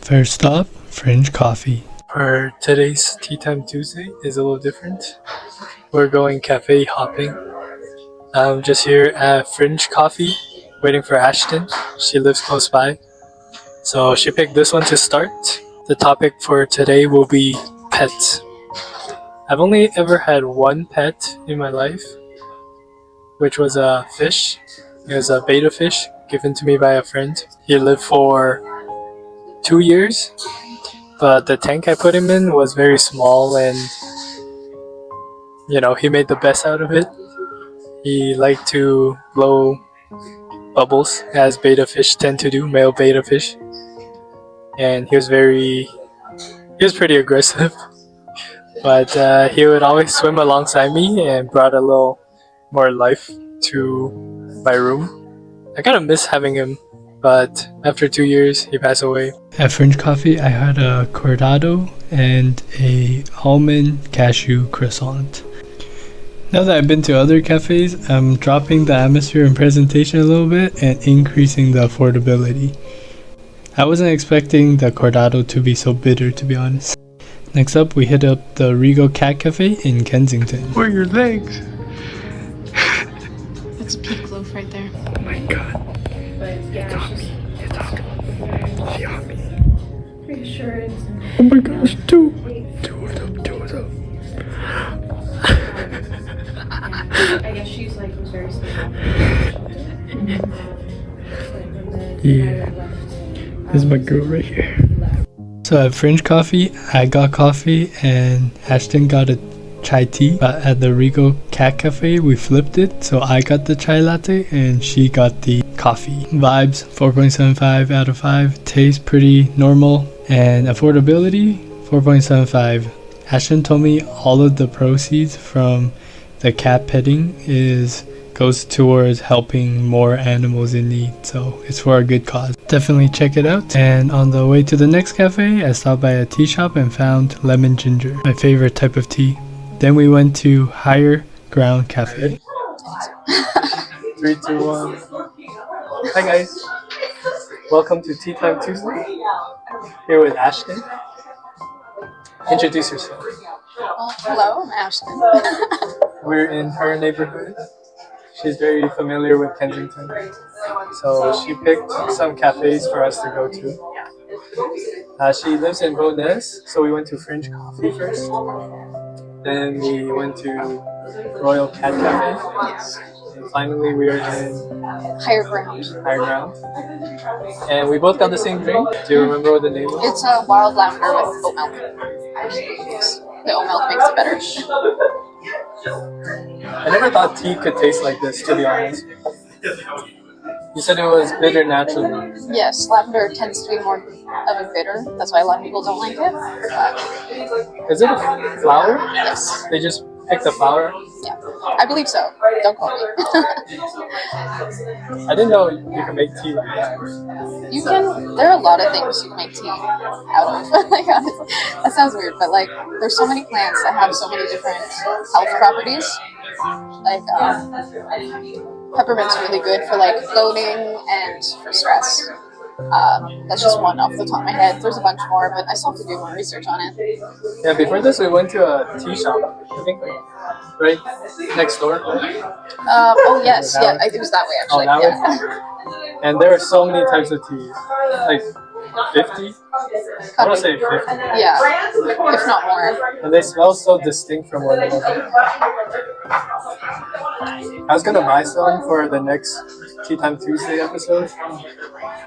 First stop, Fringe Coffee. For today's Tea Time Tuesday is a little different. We're going cafe hopping. I'm just here at Fringe Coffee waiting for Ashton. She lives close by. So she picked this one to start. The topic for today will be pets. I've only ever had one pet in my life, which was a fish. It was a betta fish given to me by a friend. He lived for 2 years, but the tank I put him in was very small and, he made the best out of it. He liked to blow bubbles, as betta fish tend to do, male betta fish. And he was pretty aggressive. But he would always swim alongside me and brought a little more life to my room. I kind of miss having him, but after 2 years, he passed away. At Fringe Coffee, I had a Cortado and a almond cashew croissant. Now that I've been to other cafes, I'm dropping the atmosphere and presentation a little bit and increasing the affordability. I wasn't expecting the Cortado to be so bitter, to be honest. Next up, we hit up the Regal Cat Cafe in Kensington. Where are your legs? That's a peak loaf right there. Oh my god. It's on me. It's on me. She on me. Pretty sure it's... Oh my gosh, two of them. I guess she's like was very small. Yeah. This is my girl right here. So at Fringe Coffee, I got coffee and Ashton got a chai tea. But at the Regal Cat Cafe, we flipped it. So I got the chai latte and she got the coffee. Vibes, 4.75 out of 5. Tastes pretty normal. And affordability, 4.75. Ashton told me all of the proceeds from the cat petting goes towards helping more animals in need, so it's for a good cause. Definitely check it out. And on the way to the next cafe, I stopped by a tea shop and found lemon ginger, my favorite type of tea. Then we went to Higher Ground Cafe. 3, 2, 1. Hi guys, welcome to Teatime Tuesday. Here with Ashton. Introduce yourself. Well, hello, I'm Ashton. We're in her neighborhood. She's very familiar with Kensington, so she picked some cafes for us to go to. She lives in Bowness, so we went to Fringe Coffee first. Then we went to Regal Cat Cafe. And finally we are in Higher Ground. And we both got the same drink. Do you remember what the name was? It's a wild lavender with oat milk. The oat milk makes it better. I never thought tea could taste like this, to be honest. You said it was bitter naturally. Yes, lavender tends to be more of a bitter. That's why a lot of people don't like it. Is it a flower? Yes. They just picked the flower? Yeah, I believe so. Don't quote me. I didn't know you could make tea like that. You can. There are a lot of things you can make tea out of. That sounds weird, but there's so many plants that have so many different health properties. Peppermint's really good for bloating and for stress. That's just one off the top of my head. There's a bunch more, but I still have to do more research on it. Yeah, before this we went to a tea shop, I think, right next door. Oh yes, yeah, it was that way actually. Oh, that yeah. way? And there are so many types of tea, like 50? I want to say 50. Yeah, if not more. And they smell so distinct from one another. I was gonna buy some for the next Tea Time Tuesday episode,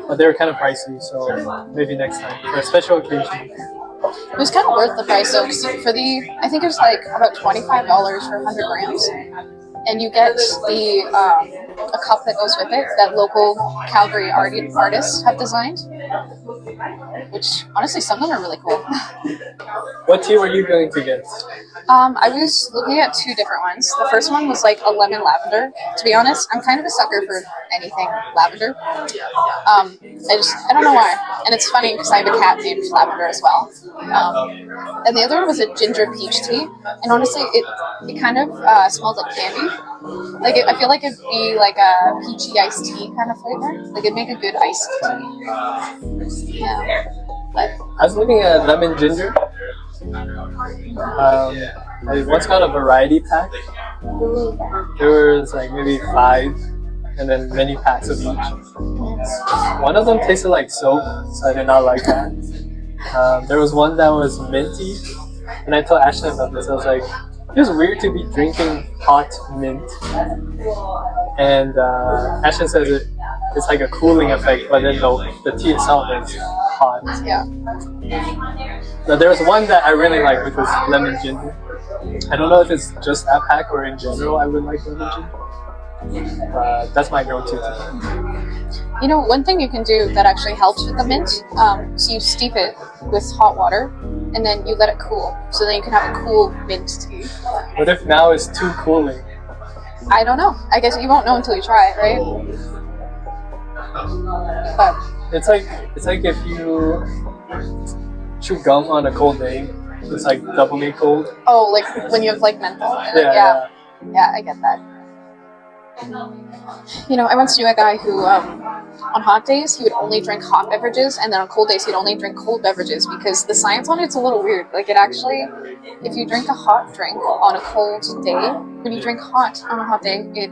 but they were kind of pricey, so maybe next time for a special occasion. It was kind of worth the price though, because I think it was about $25 for 100 grams. And you get a cup that goes with it that local Calgary artists have designed, which honestly some of them are really cool. What tea were you going to get? I was looking at two different ones. The first one was a lemon lavender. To be honest, I'm kind of a sucker for anything lavender. I don't know why. And it's funny because I have a cat named Lavender as well. And the other one was a ginger peach tea. And honestly, it kind of smelled like candy. I feel like it'd be like a peachy iced tea kind of flavor. It'd make a good iced tea. Yeah. But I was looking at lemon ginger. I once got a variety pack. There was like maybe 5, and then many packs of each. One of them tasted like soap, so I did not like that. There was one that was minty, and I told Ashton about this. I was like, it was weird to be drinking hot mint. And Ashton says it's like a cooling effect, but then the tea itself is hot. Yeah. Now, there was one that I really liked, which was lemon ginger. I don't know if it's just that pack or in general I would like lemon ginger. That's my go-to tea. You know, one thing you can do that actually helps with the mint, so you steep it with hot water, and then you let it cool. So then you can have a cool mint tea. What if now it's too cooling? I don't know. I guess you won't know until you try it, right? But it's like if you chew gum on a cold day, it's like doubly cold. oh, like when you have like menthol. Yeah. Yeah, I get that. You know, I once knew a guy who, on hot days, he would only drink hot beverages, and then on cold days, he'd only drink cold beverages because the science on it's a little weird. Like, it actually, if you drink a hot drink on a cold day, when you drink hot on a hot day, it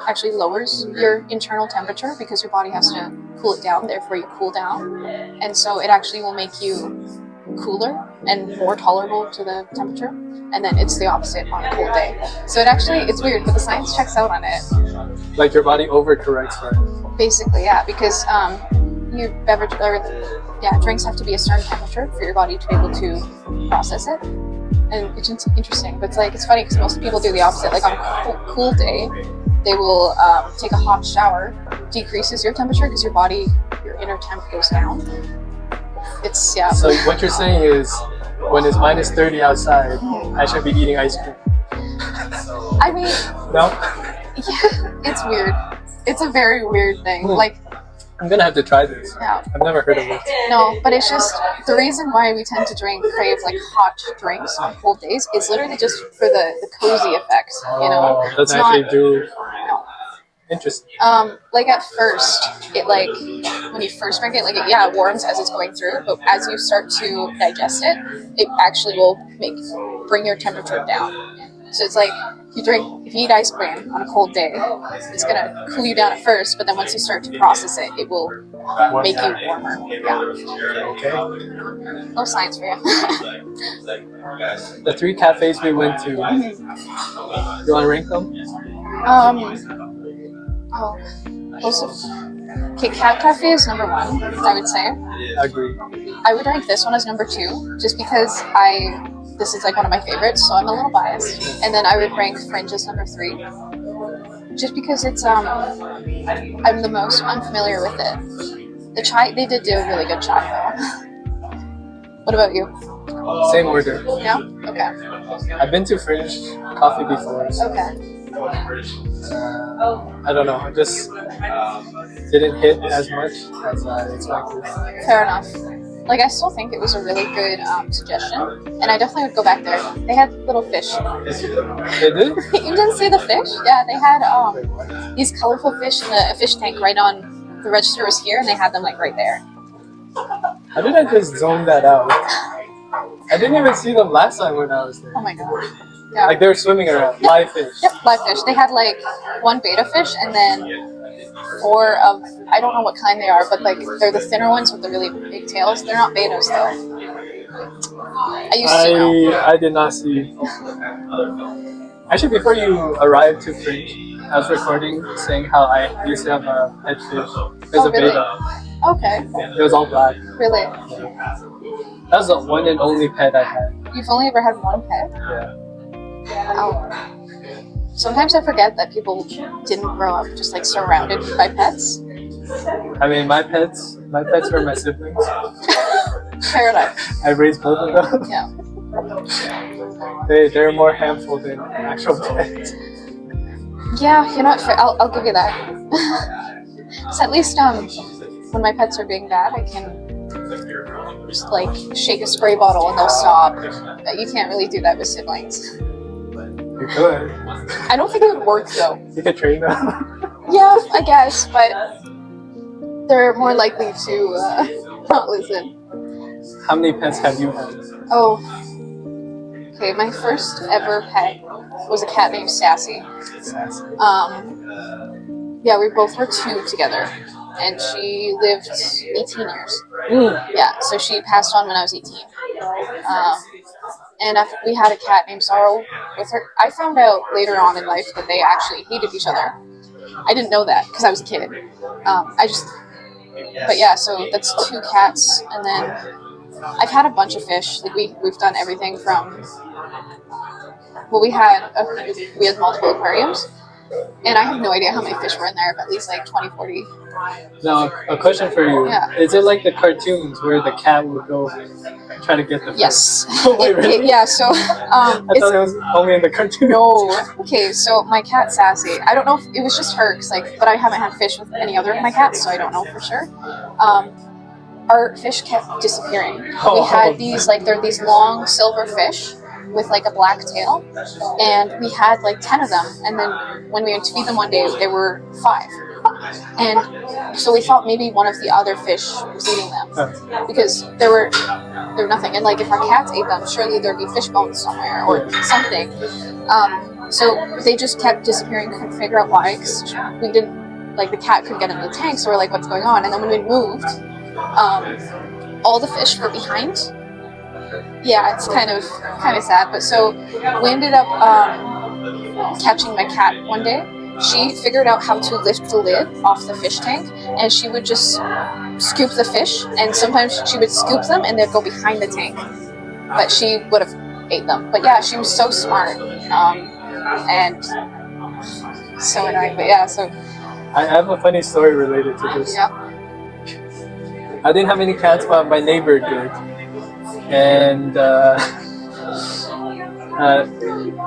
actually lowers your internal temperature because your body has to cool it down, therefore you cool down. And so it actually will make you cooler and more tolerable to the temperature. And then it's the opposite on a cold day. So it's weird, but the science checks out on it. Like your body overcorrects for it. Basically, yeah, because your beverage drinks have to be a certain temperature for your body to be able to process it. And it's interesting, but it's funny because most people do the opposite. Like on a cool day, they will take a hot shower, decreases your temperature because your inner temp goes down. So what you're saying is, when it's minus 30 outside, I should be eating ice cream. I mean, No? yeah, it's weird. It's a very weird thing. Like, I'm gonna have to try this. yeah. I've never heard of it. No, but it's just the reason why we tend to crave like hot drinks on cold days is literally just for the cozy effect. You know, That's it's actually not. do. No. Interesting. Like at first, it when you first drink it, it warms as it's going through, but as you start to digest it, it actually will bring your temperature down. So it's like if you eat ice cream on a cold day, it's gonna cool you down at first, but then once you start to process it, it will make you warmer. Yeah. Okay. No science for you. The 3 cafes we went to. You want to rank them? Cat Cafe is number 1, I would say. Agree. I would rank this one as number 2, just because this is one of my favorites, so I'm a little biased. And then I would rank Fringe as number 3, just because it's I'm the most unfamiliar with it. The chai, they did do a really good chai though. What about you? Same order. Yeah? Okay. I've been to Fringe Coffee before. So Okay. I don't know. It just didn't hit as much as I expected. Fair enough. I still think it was a really good suggestion, and I definitely would go back there. They had little fish. They did? You didn't see the fish? Yeah, they had these colorful fish in a fish tank right on the register was here, and they had them right there. How did I just zone that out? I didn't even see them last time when I was there. Oh my god. Yeah. They were swimming around. Live fish. Yep, live fish. They had 1 betta fish and then 4 of, I don't know what kind they are, but they're the thinner ones with the really big tails. They're not bettas though. I used to know. I did not see. Actually, before you arrived to Fringe, I was recording saying how I used to have a pet fish. It was a really? betta. Okay. It was all black. Really? That was the one and only pet I had. You've only ever had 1 pet? Yeah. Oh. Sometimes I forget that people didn't grow up just surrounded by pets. I mean, my pets were my siblings. Fair enough. I raised both of them. Yeah. They're more handful than actual pets. Yeah, you know what? I'll give you that. So at least when my pets are being bad, I can just shake a spray bottle and they'll stop. But you can't really do that with siblings. You could. I don't think it would work though. You could train them. Yeah, I guess, but they're more likely to not listen. How many pets have you had? Oh, okay. My first ever pet was a cat named Sassy. Sassy. Yeah, we both were 2 together, and she lived 18 years. Yeah, so she passed on when I was 18. And after we had a cat named Sorrow with her. I found out later on in life that they actually hated each other. I didn't know that because I was a kid. But yeah, so that's 2 cats, and then I've had a bunch of fish. Like we've done everything from. Well, we had multiple aquariums, and I have no idea how many fish were in there, but at least like 20, 40. Now, a question for you. Yeah. Is it like the cartoons where the cat would go try to get the fish? Yes. Wait, really? Yeah, so... I thought it was only in the cartoons. No. Okay, so my cat Sassy, I don't know if it was just her, but I haven't had fish with any other of my cats, so I don't know for sure. Our fish kept disappearing. We had these, they're these long silver fish with like a black tail, and we had like 10 of them, and then when we went to feed them one day, there were 5. And so we thought maybe one of the other fish was eating them, because there were nothing. And like if our cats ate them, surely there'd be fish bones somewhere or something. So they just kept disappearing. Couldn't figure out why, because we didn't the cat couldn't get into the tank. So we're like, what's going on? And then when we moved, all the fish were behind. Yeah, it's kind of sad. But so we ended up catching my cat one day. She figured out how to lift the lid off the fish tank, and she would just scoop the fish, and sometimes she would scoop them and they'd go behind the tank, but she would have ate them. But yeah, she was so smart, and so annoying. But yeah, so I have a funny story related to this. Yeah. I didn't have any cats, but my neighbor did. And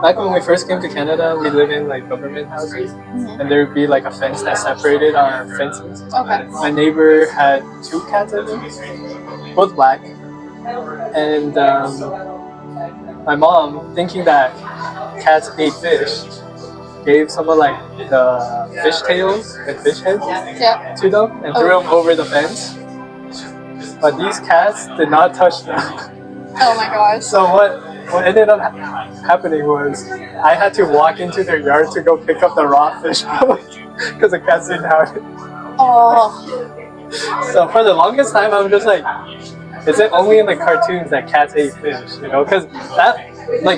back when we first came to Canada, we lived in government houses, and there would be a fence that separated our fences. Okay. My neighbor had 2 cats, I think, both black, and my mom, thinking that cats ate fish, gave some of the fish tails and fish heads to them and threw them over the fence. But these cats did not touch them. Oh my gosh. So what ended up happening was I had to walk into their yard to go pick up the raw fish because the cats didn't have it. Oh. So for the longest time, I was just like, is it only in the cartoons that cats ate fish? Because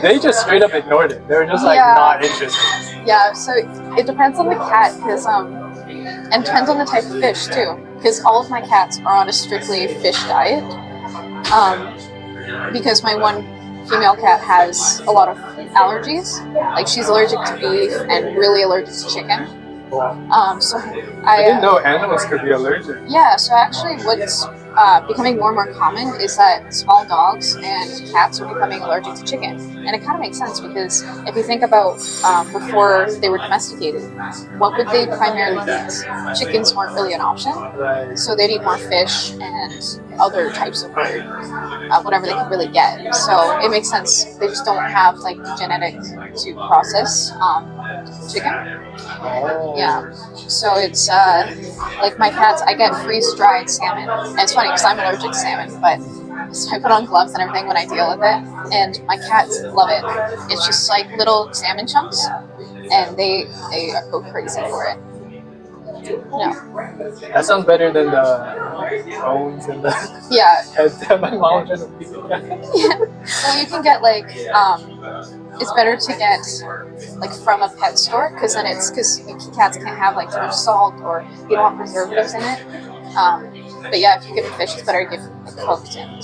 they just straight up ignored it. They were just not interested. Yeah, so it depends on the cat, and depends on the type of fish too. Because all of my cats are on a strictly fish diet. Because my one female cat has a lot of allergies. She's allergic to beef and really allergic to chicken. Wow. So I didn't know animals could be allergic. Yeah, so actually what's becoming more and more common is that small dogs and cats are becoming allergic to chicken. And it kind of makes sense, because if you think about before they were domesticated, what would they primarily eat? Chickens weren't really an option. Right. So they'd eat more fish and other types of bird, whatever they could really get. So it makes sense. They just don't have genetic to process chicken. Oh. Yeah. So it's my cats, I get freeze-dried salmon. And it's funny because I'm allergic to salmon, but so I put on gloves and everything when I deal with it. And my cats love it. It's just little salmon chunks, and they go crazy for it. Yeah. That sounds better than the bones and the heads that my mom just feed the cat. Yeah. Well, you can get it's better to get from a pet store, because then because cats can't have too much salt, or you don't want preservatives in it. But yeah, if you give them fish, it's better to give them cooked and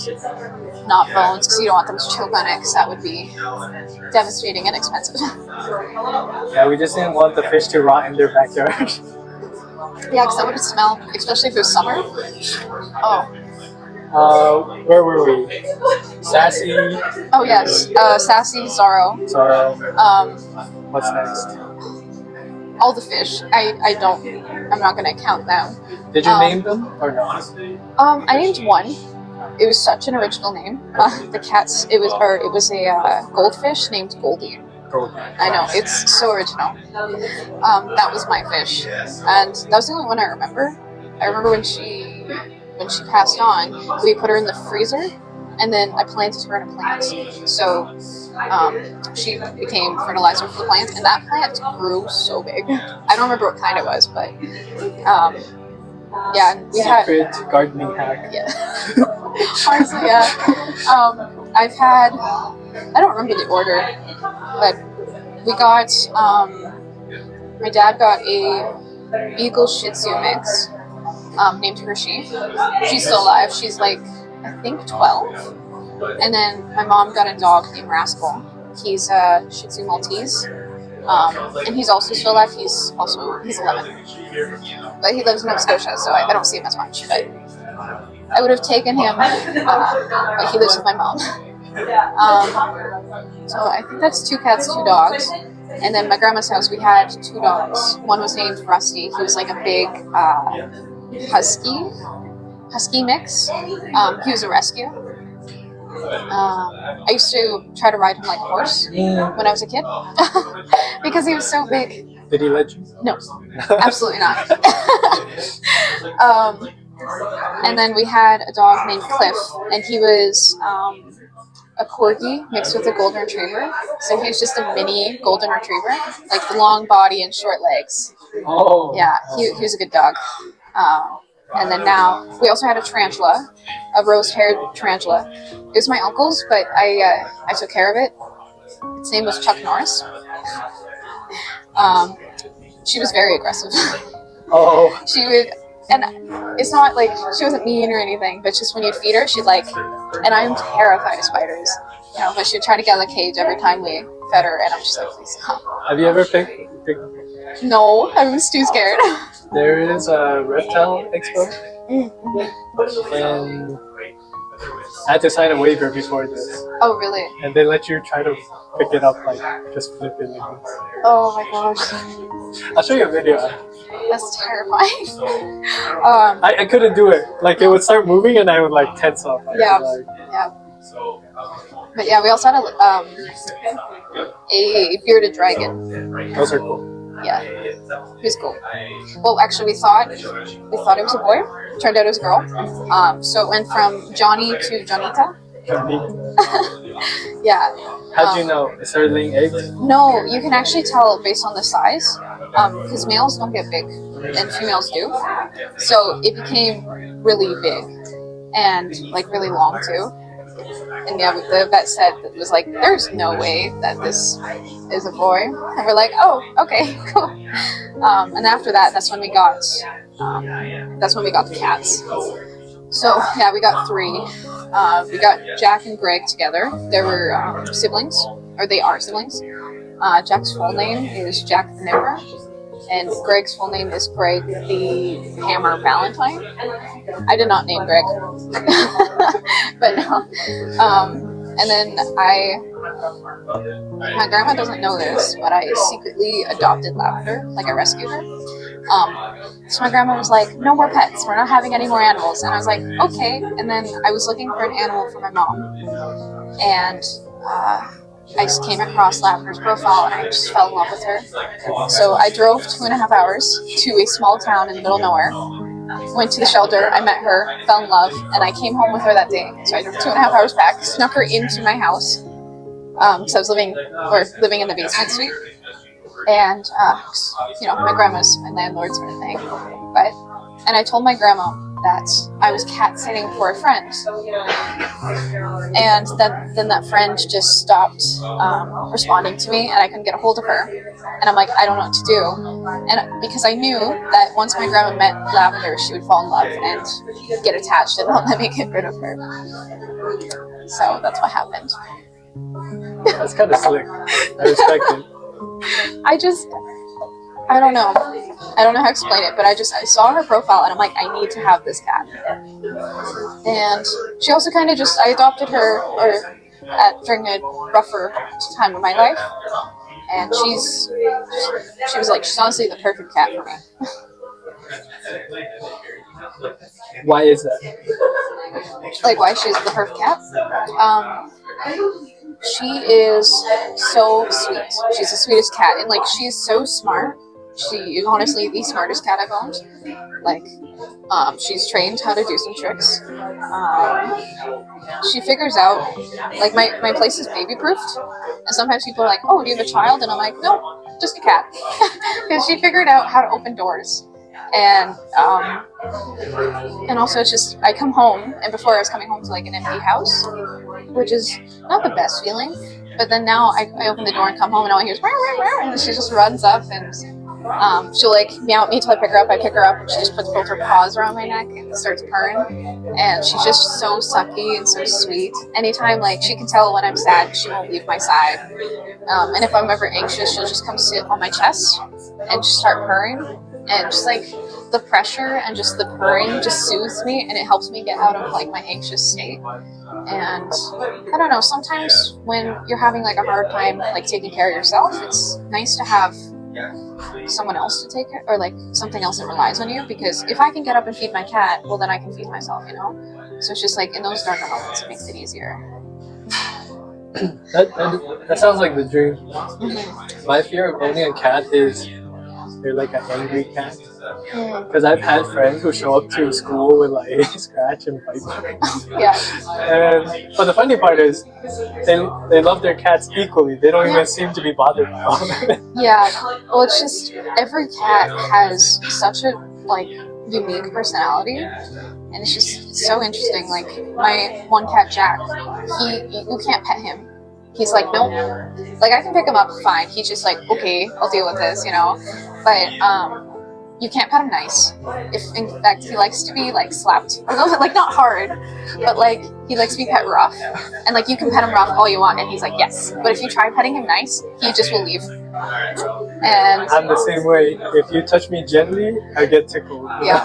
not bones, because you don't want them to choke on it, because that would be devastating and expensive. Yeah, we just didn't want the fish to rot in their backyard. Yeah, because that would smell, especially if it was summer. Oh. Where were we? Sassy. Oh yes, Sassy, Zorro. What's next? All the fish. I'm not gonna count them. Did you name them or not? I named one. It was such an original name. The cat's. It was a goldfish named Goldie. I know, it's so original. That was my fish, and that was the only one I remember. I remember when she when she passed on, we put her in the freezer, and then I planted her in a plant. So she became fertilizer for the plant, and that plant grew so big. I don't remember what kind it was, but yeah, we had Secret gardening hack. yeah. Honestly, yeah. I've had, I don't remember the order, but we got my dad got a Beagle Shih Tzu mix, named Hershey. She's still alive. She's like, I think 12. And then my mom got a dog named Rascal. He's a Shih Tzu Maltese. And he's also still alive. He's 11. But he lives in Nova Scotia, so I don't see him as much. But I would have taken him, but he lives with my mom. So I think that's 2 cats, 2 dogs. And then my grandma's house, we had 2 dogs. One was named Rusty. He was like a big husky mix. He was a rescue. I used to try to ride him like a horse when I was a kid because he was so big. Did he let you? No, absolutely not. And then we had a dog named Cliff, and he was a corgi mixed with a golden retriever. So he was just a mini golden retriever, like the long body and short legs. Oh. Yeah, he was a good dog. And then now we also had a tarantula, a rose-haired tarantula. It was my uncle's, but I took care of it. Its name was Chuck Norris. She was very aggressive. Oh. She would, and it's not like she wasn't mean or anything, but just when you'd feed her, she'd like, and I'm terrified of spiders, you know, but she'd try to get out of the cage every time we fed her, and I'm just like, please stop. Have you ever picked? No, I was too scared. There is a reptile expo, and I had to sign a waiver before this. Oh, really? And they let you try to pick it up, like just flip it. Oh my gosh. I'll show you a video. That's terrifying. I couldn't do it. Like it would start moving and I would like tense up. Yeah. But yeah, we also had a bearded dragon. Those are cool. Yeah, he was cool. Well, actually, we thought it was a boy. Turned out it was a girl. So it went from Johnny to Johnita. Yeah. How'd you know? Is her laying eggs? No, you can actually tell based on the size, because males don't get big and females do. So it became really big and like really long too. And yeah, the vet said it was like, there's no way that this is a boy. And we're like, oh, okay, cool. And after that, that's when we got the cats. So yeah, we got 3. We got Jack and Greg together. They were siblings, or they are siblings. Jack's full name is Jack the Nipper, and Greg's full name is Greg the Hammer Valentine. I did not name Greg, but no. And then my grandma doesn't know this, but I secretly adopted Lavender, like I rescued her. So my grandma was like, no more pets, we're not having any more animals. And I was like, okay. And then I was looking for an animal for my mom, and I just came across Lavender's profile and I just fell in love with her. So I drove 2.5 hours to a small town in the middle of nowhere, went to the shelter, I met her, fell in love, and I came home with her that day. So I drove 2.5 hours back, snuck her into my house, because I was living in the basement suite. And, you know, my grandma's my landlord sort of thing. And I told my grandma that I was cat sitting for a friend. And then that friend just stopped responding to me, and I couldn't get a hold of her. And I'm like, I don't know what to do. And because I knew that once my grandma met Lavender, she would fall in love and get attached and not let me get rid of her. So that's what happened. That's kind of slick. I respect it. I don't know. I don't know how to explain it, but I saw her profile and I'm like, I need to have this cat. And she also kind of I adopted her during a rougher time of my life. And she was like, she's honestly the perfect cat for me. Why is that? Like, why she's the perfect cat? She is so sweet. She's the sweetest cat, and like she's so smart. She is honestly the smartest cat I've owned. Like, she's trained how to do some tricks. She figures out, like, my place is baby proofed, and sometimes people are like, oh, do you have a child? And I'm like, no, just a cat. Because she figured out how to open doors. And also it's just, I come home, and before I was coming home to like an empty house, which is not the best feeling, but then now I open the door and come home and all I hear is, and she just runs up and she'll like meow at me till I pick her up. I pick her up and she just puts both her paws around my neck and starts purring. And she's just so sucky and so sweet. Anytime, like, she can tell when I'm sad, she won't leave my side. And if I'm ever anxious, she'll just come sit on my chest and just start purring. And just like the pressure and just the purring just soothes me, and it helps me get out of like my anxious state. And I don't know, sometimes when you're having like a hard time like taking care of yourself, it's nice to have someone else to take care, or like something else that relies on you, because if I can get up and feed my cat, well then I can feed myself, you know? So it's just like in those darker moments it makes it easier. That sounds like the dream. Mm-hmm. My fear of owning a cat is they're like an angry cat. Because I've had friends who show up to school with like scratch and bite marks. Yeah. But the funny part is they love their cats equally. They don't even seem to be bothered by all of it. Yeah. Well, it's just every cat has such a like unique personality, and it's just so interesting. Like my one cat Jack, you can't pet him. He's like, nope. Like I can pick him up fine. He's just like, okay, I'll deal with this, you know. But you can't pet him nice. If in fact he likes to be like slapped, or like not hard, but like he likes to be pet rough. And like you can pet him rough all you want, and he's like yes. But if you try petting him nice, he just will leave. And I'm the same way. If you touch me gently, I get tickled. Yeah.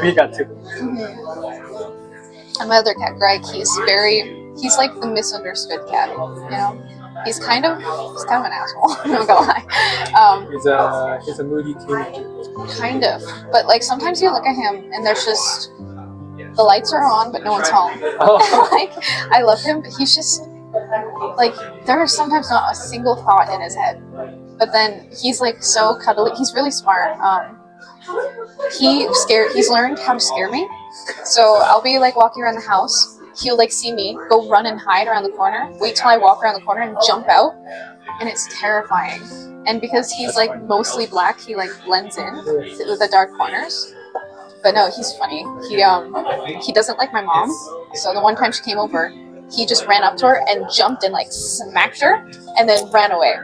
We got tickled. Mm-hmm. And my other cat, Greg, he's like the misunderstood cat, you know? He's kind of an asshole, I'm not gonna lie. He's a moody teenager. Kind of. But like sometimes you look at him and there's just the lights are on but no one's home. Oh. Like I love him, but he's just like there is sometimes not a single thought in his head. But then he's like so cuddly. He's really smart. He's learned how to scare me. So I'll be like walking around the house. He'll like see me, go run and hide around the corner, wait till I walk around the corner and jump out, and it's terrifying. And because he's like mostly black, he like blends in with the dark corners. But no, he's funny. He doesn't like my mom, so the one time she came over, he just ran up to her and jumped and like smacked her, and then ran away.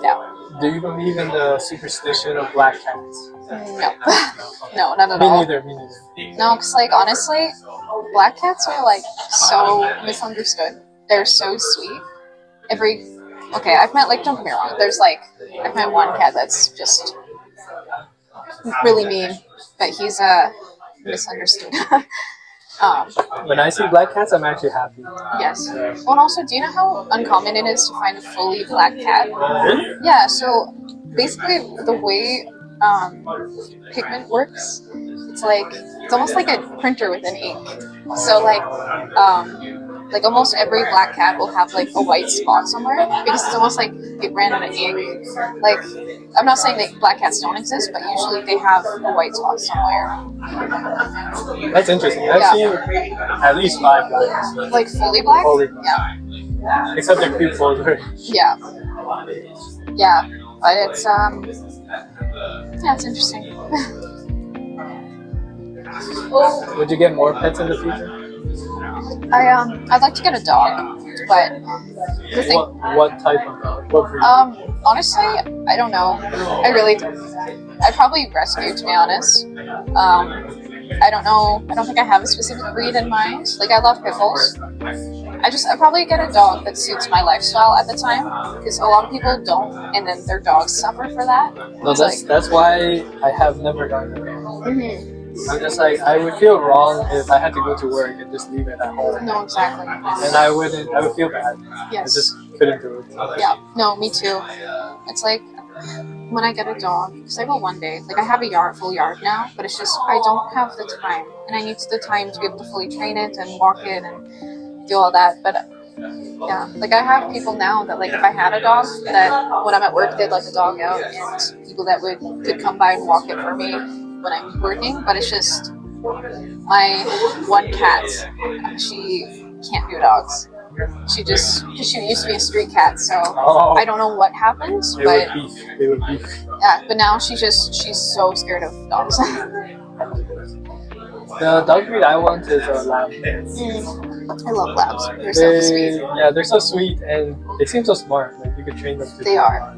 Yeah. Do you believe in the superstition of black cats? No. No, not at all. Me neither. No, because like honestly, black cats are like so misunderstood. They're so sweet. I've met, like, don't get me wrong, I've met one cat that's just really mean, but he's misunderstood. When I see black cats, I'm actually happy. Yes. Well, and also, do you know how uncommon it is to find a fully black cat? Really? Yeah, so basically the way pigment works, it's almost like a printer with an ink. So like almost every black cat will have like a white spot somewhere, because it's almost like it ran out of ink. Like, I'm not saying that black cats don't exist, but usually they have a white spot somewhere. That's interesting. I've seen at least 5 black cats. Like fully black? Fully black. Yeah. Except their pupils. Yeah. Yeah. But it's it's interesting. Would you get more pets in the future? I'd like to get a dog, but the thing. What type of dog? What breed? Honestly, I don't know. I'd probably rescue, to be honest. I don't know. I don't think I have a specific breed in mind. Like, I love pit bulls. I'd probably get a dog that suits my lifestyle at the time, because a lot of people don't, and then their dogs suffer for that. No, that's why I have never done that. Mm-hmm. I'm just like, I would feel wrong if I had to go to work and just leave it at home. No, exactly. And I would feel bad. Yes. I just couldn't do it. Yeah, no, me too. It's like, when I get a dog, because I will one day, like I have a full yard now, but it's just, I don't have the time. And I need the time to be able to fully train it and walk it and do all that. But Yeah, like I have people now that like if I had a dog that when I'm at work they'd let the dog out and people that could come by and walk it for me when I'm working, but it's just my one cat, she can't do dogs. She used to be a street cat, so I don't know what happened, but yeah, but now she's so scared of dogs. The dog breed I want is a lab. I love labs. They're so sweet. Yeah, they're so sweet and they seem so smart. Like you could train them to. They are.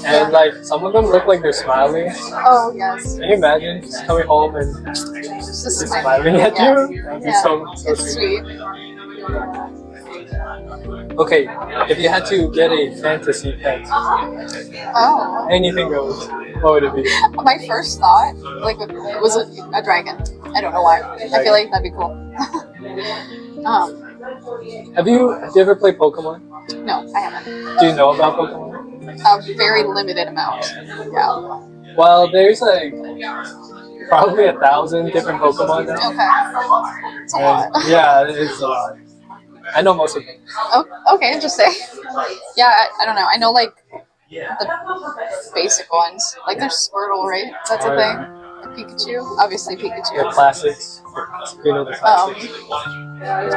And like some of them look like they're smiling. Oh yes. Can you imagine just coming home and Just smiling at you? That'd be so it's sweet. Okay, if you had to get a fantasy pet, Oh. anything goes. What would it be? My first thought, like, was a dragon. I don't know why. I feel like that'd be cool. Have you ever played Pokemon? No, I haven't. Do you know about Pokemon? A very limited amount. Yeah. Well, there's like probably 1,000 different Pokemon now. Okay. It's a lot. And, yeah, it's a lot. I know most of them. Oh, okay, interesting. Yeah, I don't know. I know like the basic ones. Like there's Squirtle, right? That's a thing. And Pikachu, obviously Pikachu. The classics. You know the classics.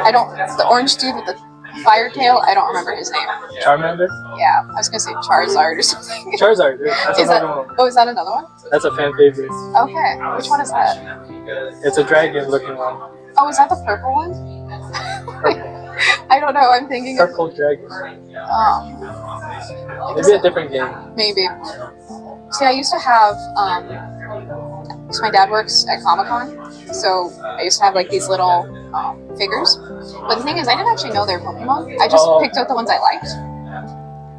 I don't. The orange dude with the fire tail. I don't remember his name. Charmander? Yeah, I was gonna say Charizard or something. Charizard. That's another one. Oh, is that another one? That's a fan favorite. Okay, which one is that? It's a dragon looking one. Oh, is that the purple one? I don't know. I'm thinking of Purple dragon. maybe Maybe a different game. Maybe. See, I used to have. So my dad works at Comic-Con, so I used to have like these little figures. But the thing is, I didn't actually know they were Pokemon. I just picked out the ones I liked,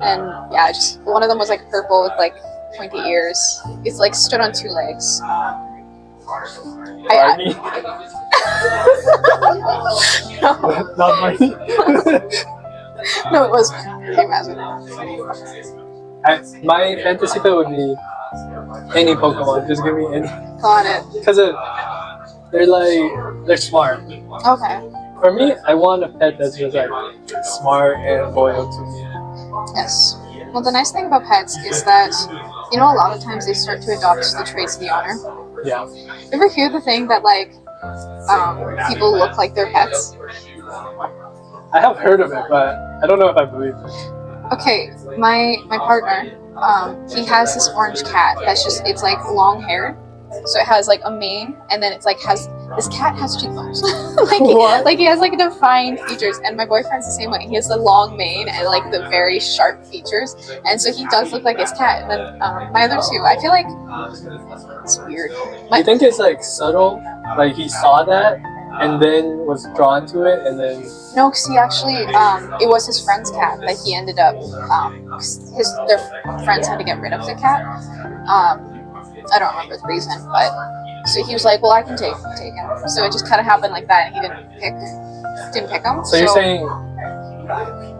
and yeah, just one of them was like purple with like pointy ears. It's like stood on two legs. Barney? No, Not Barney. no, it was. Can you imagine? My fantasy pet would be any Pokemon. Just give me any. Got it. Because they're smart. Okay. For me, I want a pet that's just like smart and loyal to me. Yes. Well, the nice thing about pets is that, you know, a lot of times they start to adopt the traits of the owner. Yeah. You ever hear the thing that, like, people look like their pets? I have heard of it, but I don't know if I believe it. Okay, my partner, he has this orange cat that's just, it's like long haired. So it has like a mane, and then it's like this cat has cheekbones. He has like defined features, and my boyfriend's the same way. He has the long mane and like the very sharp features, and so he does look like his cat. And then my other two, I feel like it's weird. You think it's like subtle? Like he saw that and then was drawn to it, and then No, because he actually, it was his friend's cat that he ended up, their friends had to get rid of the cat. I don't remember the reason, but so he was like, "Well, I can take him." So it just kind of happened like that, and he didn't pick him. So you're saying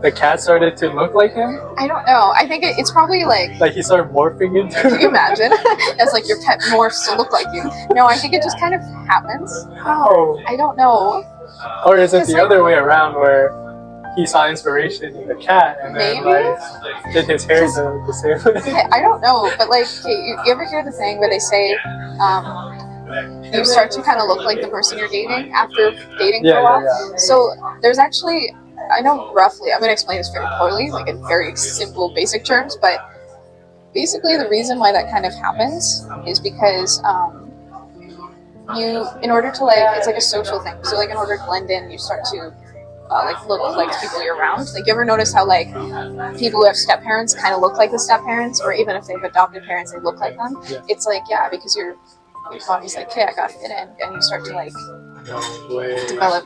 the cat started to look like him? I don't know. I think it's probably like he started morphing into can him? you imagine? As like your pet morphs to look like you. No, I think it just kind of happens. Oh. I don't know. Or is it the like- other way around where he saw inspiration in the cat and then Maybe. did his hair the same way? I don't know, but like, you ever hear the thing where they say you start to kind of look like the person you're dating after dating for a while? Yeah. So there's actually, I know roughly, I'm going to explain this very poorly, like in very simple, basic terms, but basically the reason why that kind of happens is because in order to like, it's like a social thing. So like in order to blend in, you start to like look like people you're around. Like you ever notice how like people who have step parents kind of look like the step parents, or even if they've adopted parents, they look like them. Yeah. It's like because your body's like, okay, I gotta fit in, and you start to like develop.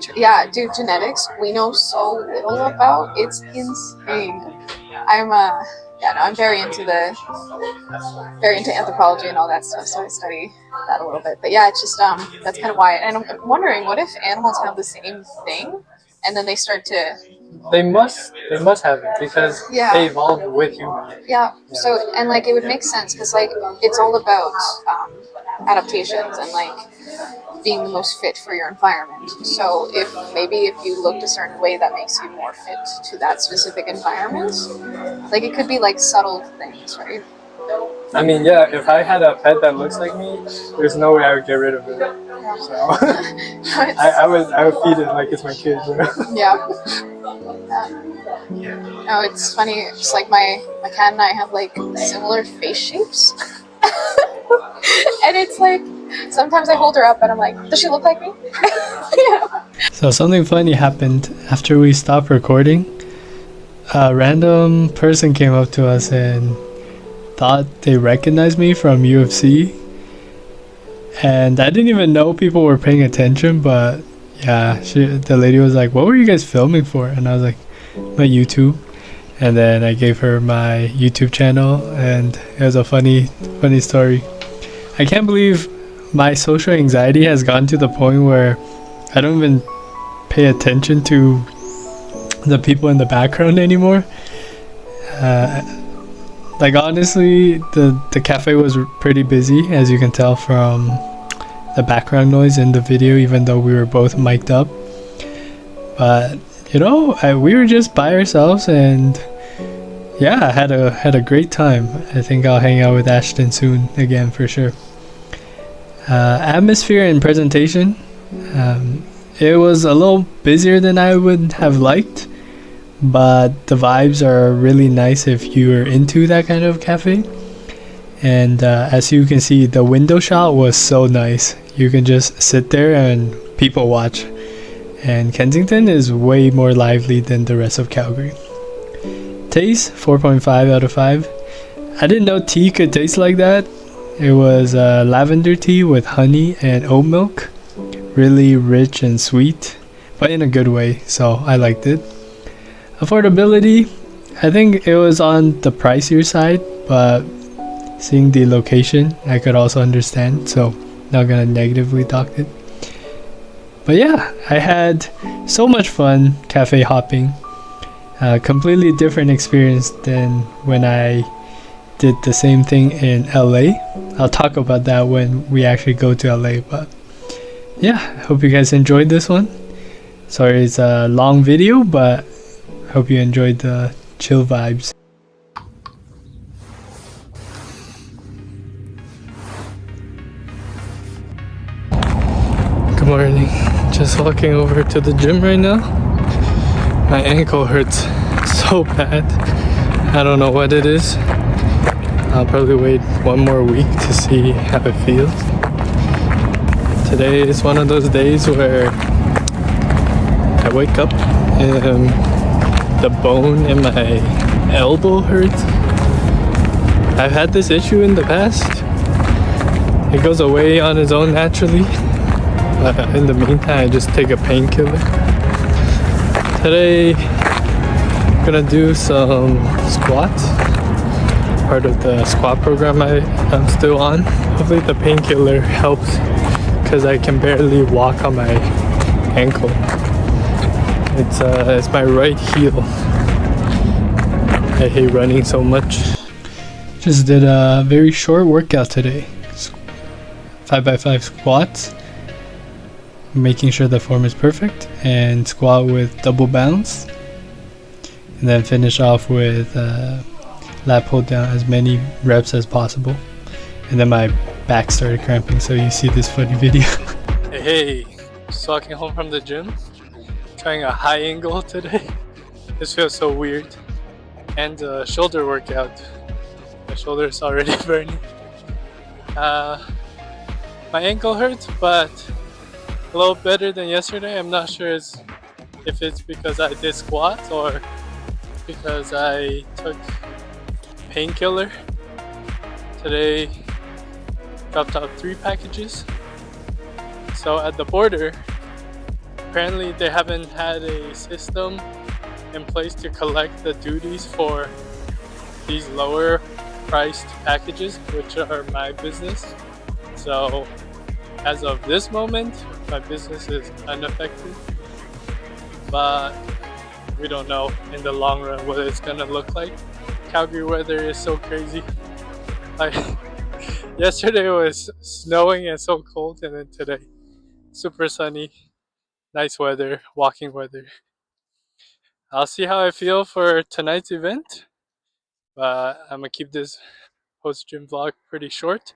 Dude, genetics we know so little about. It's insane. I'm very into anthropology and all that stuff, so I study that a little bit. But yeah, it's just that's kind of why. And I'm wondering, what if animals have the same thing? And then they start to. They must have it because they evolved with humans. Yeah. So and like it would make sense because like it's all about adaptations and like being the most fit for your environment. So if you looked a certain way that makes you more fit to that specific environment, like it could be like subtle things, right? I mean, yeah, if I had a pet that looks like me, there's no way I would get rid of it. So I would feed it like it's my kid. You know? Yeah. No, it's funny. It's like my cat and I have like similar face shapes, and it's like sometimes I hold her up and I'm like, does she look like me? Yeah. So something funny happened after we stopped recording. A random person came up to us and thought they recognized me from UFC, and I didn't even know people were paying attention, but yeah, the lady was like, what were you guys filming for? And I was like, my YouTube. And then I gave her my YouTube channel, and it was a funny story. I can't believe my social anxiety has gotten to the point where I don't even pay attention to the people in the background anymore. Like honestly, the cafe was pretty busy, as you can tell from the background noise in the video, even though we were both mic'd up. But you know, we were just by ourselves, and yeah, I had a great time. I think I'll hang out with Ashton soon again for sure. Atmosphere and presentation, it was a little busier than I would have liked, but the vibes are really nice if you're into that kind of cafe. And as you can see, the window shot was so nice. You can just sit there and people watch. And Kensington is way more lively than the rest of Calgary. Taste, 4.5 out of 5. I didn't know tea could taste like that. It was lavender tea with honey and oat milk. Really rich and sweet, but in a good way, so I liked it. Affordability, I think it was on the pricier side, but seeing the location, I could also understand, so not gonna negatively talk it. But yeah, I had so much fun cafe hopping. Completely different experience than when I did the same thing in LA. I'll talk about that when we actually go to LA, but yeah, I hope you guys enjoyed this one. Sorry it's a long video, but I hope you enjoyed the chill vibes. Good morning. Just walking over to the gym right now. My ankle hurts so bad. I don't know what it is. I'll probably wait one more week to see how it feels. Today is one of those days where I wake up and the bone in my elbow hurts. I've had this issue in the past. It goes away on its own naturally. In the meantime, I just take a painkiller. Today, I'm gonna do some squats. Part of the squat program I'm still on. Hopefully the painkiller helps, because I can barely walk on my ankle. It's my right heel. I hate running so much. Just did a very short workout today. 5x5 squats, making sure the form is perfect, and squat with double bounce, and then finish off with lat pull down as many reps as possible. And then my back started cramping, so you see this funny video. Hey, just walking home from the gym, trying a high angle today. This feels so weird. And a shoulder workout. My shoulder is already burning. My ankle hurts, but a little better than yesterday. I'm not sure if it's because I did squats or because I took painkiller. Today dropped out 3 packages. So at the border, apparently they haven't had a system in place to collect the duties for these lower priced packages, which are my business. So as of this moment, my business is unaffected, but we don't know in the long run what it's gonna look like. Calgary weather is so crazy. Like yesterday it was snowing and so cold, and then today super sunny, nice weather, walking weather. I'll see how I feel for tonight's event. I'm gonna keep this post gym vlog pretty short.